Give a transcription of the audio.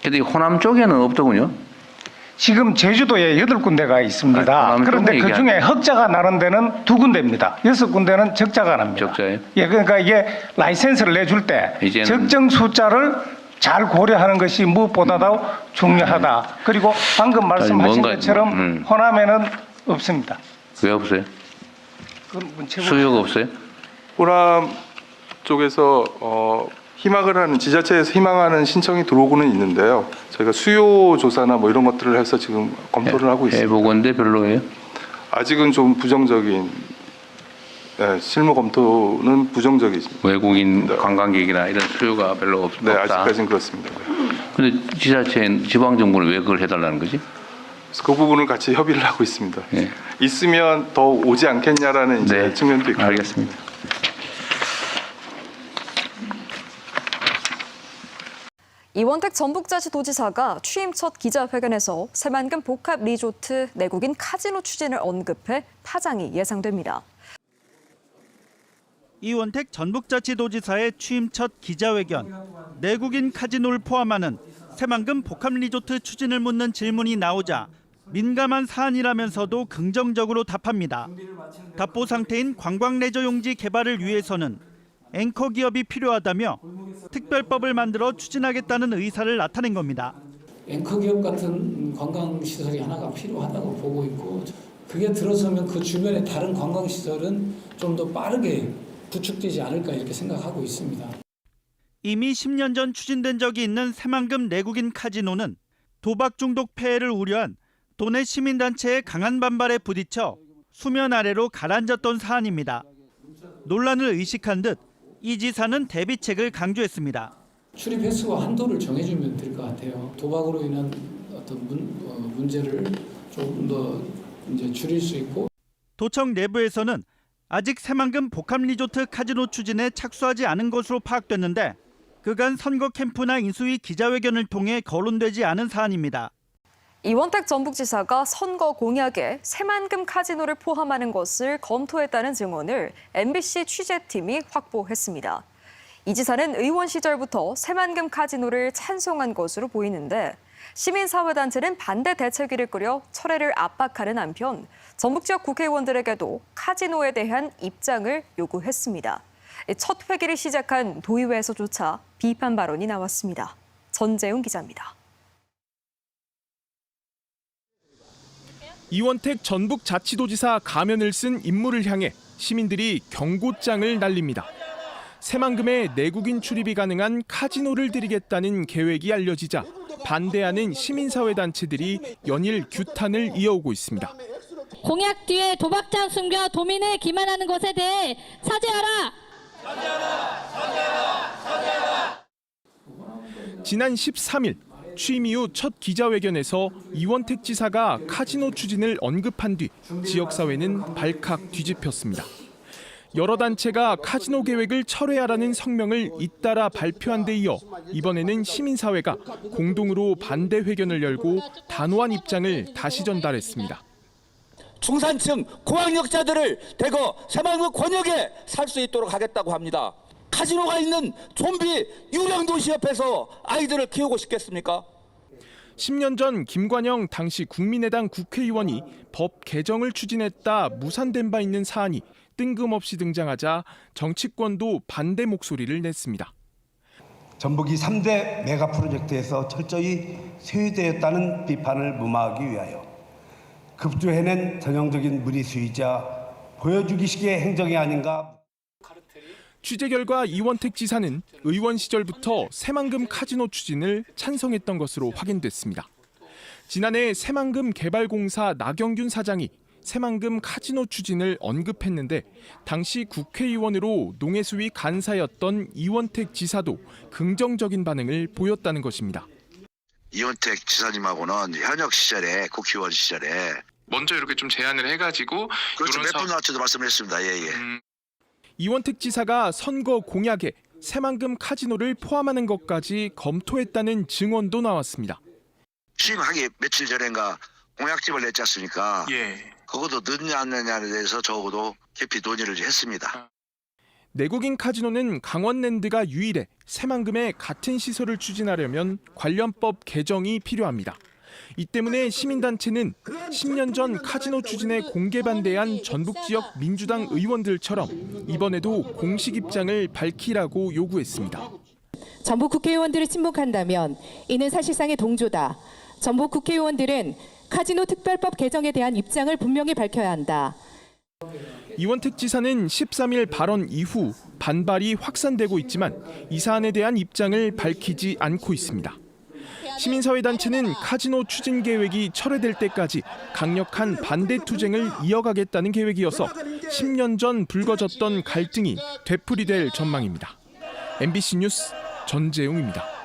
근데 호남 쪽에는 없더군요. 지금 제주도에 8군데가 있습니다. 아니, 그런데 그중에 흑자가 나는 데는 2군데입니다. 6군데는 적자가 납니다. 적자예요? 예, 그러니까 이게 라이센스를 내줄 때 이제는 적정 숫자를 잘 고려하는 것이 무엇보다도 중요하다. 그리고 방금 말씀하신 뭔가, 것처럼 호남에는 없습니다. 왜 없어요? 그건 문체부 수요가 없어요? 호남 쪽에서 희망을 하는 지자체에서 희망하는 신청이 들어오고는 있는데요. 저희가 수요 조사나 뭐 이런 것들을 해서 지금 검토를 하고 있습니다. 해보건데 별로예요? 아직은 좀 부정적인 실무 검토는 부정적이죠. 외국인 네. 관광객이나 이런 수요가 별로 없다. 네, 아직까지는 그렇습니다. 근데 지자체, 지방정부는 왜 그걸 해달라는 거지? 그래서 그 부분을 같이 협의를 하고 있습니다. 예. 있으면 더 오지 않겠냐라는 이제 측면도 있고. 알겠습니다. 이원택 전북자치도지사가 취임 첫 기자회견에서 새만금 복합 리조트 내국인 카지노 추진을 언급해 파장이 예상됩니다. 이원택 전북자치도지사의 취임 첫 기자회견. 내국인 카지노를 포함하는 새만금 복합 리조트 추진을 묻는 질문이 나오자 민감한 사안이라면서도 긍정적으로 답합니다. 답보 상태인 관광레저용지 개발을 위해서는 앵커 기업이 필요하다며 특별법을 만들어 추진하겠다는 의사를 나타낸 겁니다. 앵커 기업 같은 관광시설이 하나가 필요하다고 보고 있고 그게 들어서면 그 주변의 다른 관광시설은 좀 더 빠르게 구축되지 않을까 이렇게 생각하고 있습니다. 이미 10년 전 추진된 적이 있는 새만금 내국인 카지노는 도박 중독 폐해를 우려한 도내 시민단체의 강한 반발에 부딪혀 수면 아래로 가라앉았던 사안입니다. 논란을 의식한 듯 이 지사는 대비책을 강조했습니다. 출입 횟수와 한도를 정해주면 될 것 같아요. 도박으로 인한 어떤 문제를 조금 더 이제 줄일 수 있고. 도청 내부에서는 아직 새만금 복합 리조트 카지노 추진에 착수하지 않은 것으로 파악됐는데 그간 선거 캠프나 인수위 기자회견을 통해 거론되지 않은 사안입니다. 이원택 전북지사가 선거 공약에 새만금 카지노를 포함하는 것을 검토했다는 증언을 MBC 취재팀이 확보했습니다. 이 지사는 의원 시절부터 새만금 카지노를 찬송한 것으로 보이는데 시민사회단체는 반대 대책위를 꾸려 철회를 압박하는 한편 전북 지역 국회의원들에게도 카지노에 대한 입장을 요구했습니다. 첫 회기를 시작한 도의회에서조차 비판 발언이 나왔습니다. 전재웅 기자입니다. 이원택 전북자치도지사 가면을 쓴 인물을 향해 시민들이 경고장을 날립니다. 새만금에 내국인 출입이 가능한 카지노를 들이겠다는 계획이 알려지자 반대하는 시민사회단체들이 연일 규탄을 이어오고 있습니다. 공약 뒤에 도박장 숨겨 도민에 기만하는 것에 대해 사죄하라! 사죄하라! 지난 13일 취임 이후 첫 기자회견에서 이원택 지사가 카지노 추진을 언급한 뒤 지역사회는 발칵 뒤집혔습니다. 여러 단체가 카지노 계획을 철회하라는 성명을 잇따라 발표한 데 이어 이번에는 시민사회가 공동으로 반대 회견을 열고 단호한 입장을 다시 전달했습니다. 중산층 고학력자들을 대거 새만금 권역에 살 수 있도록 하겠다고 합니다. 카지노가 있는 좀비 유령 도시 옆에서 아이들을 키우고 싶겠습니까? 10년 전 김관영 당시 국민의당 국회의원이 법 개정을 추진했다 무산된 바 있는 사안이 뜬금없이 등장하자 정치권도 반대 목소리를 냈습니다. 전북이 3대 메가 프로젝트에서 철저히 소유되었다는 비판을 무마하기 위하여 급조해낸 전형적인 무리수이자 보여주기식의 행정이 아닌가. 취재 결과 이원택 지사는 의원 시절부터 새만금 카지노 추진을 찬성했던 것으로 확인됐습니다. 지난해 새만금 개발공사 나경균 사장이 새만금 카지노 추진을 언급했는데 당시 국회의원으로 농해수위 간사였던 이원택 지사도 긍정적인 반응을 보였다는 것입니다. 이원택 지사님하고는 현역 시절에 국회의원 시절에 먼저 이렇게 좀 제안을 해가지고 그렇죠. 몇 분 왔지도 말씀했습니다. 예예. 이원택 지사가 선거 공약에 새만금 카지노를 포함하는 것까지 검토했다는 증언도 나왔습니다. 취임하기 며칠 전인가 공약집을 냈지 않습니까? 예. 그것도 넣느냐 안 넣느냐에 대해서 적어도 깊이 논의를 했습니다. 내국인 카지노는 강원랜드가 유일해 새만금에 같은 시설을 추진하려면 관련법 개정이 필요합니다. 이 때문에 시민단체는 10년 전 카지노 추진에 공개 반대한 전북 지역 민주당 의원들처럼 이번에도 공식 입장을 밝히라고 요구했습니다. 전북 국회의원들을 친묵한다면 이는 사실상의 동조다. 전북 국회의원들은 카지노 특별법 개정에 대한 입장을 분명히 밝혀야 한다. 이원택 지사는 13일 발언 이후 반발이 확산되고 있지만 이 사안에 대한 입장을 밝히지 않고 있습니다. 시민사회단체는 카지노 추진 계획이 철회될 때까지 강력한 반대 투쟁을 이어가겠다는 계획이어서 10년 전 불거졌던 갈등이 되풀이될 전망입니다. MBC 뉴스 전재웅입니다.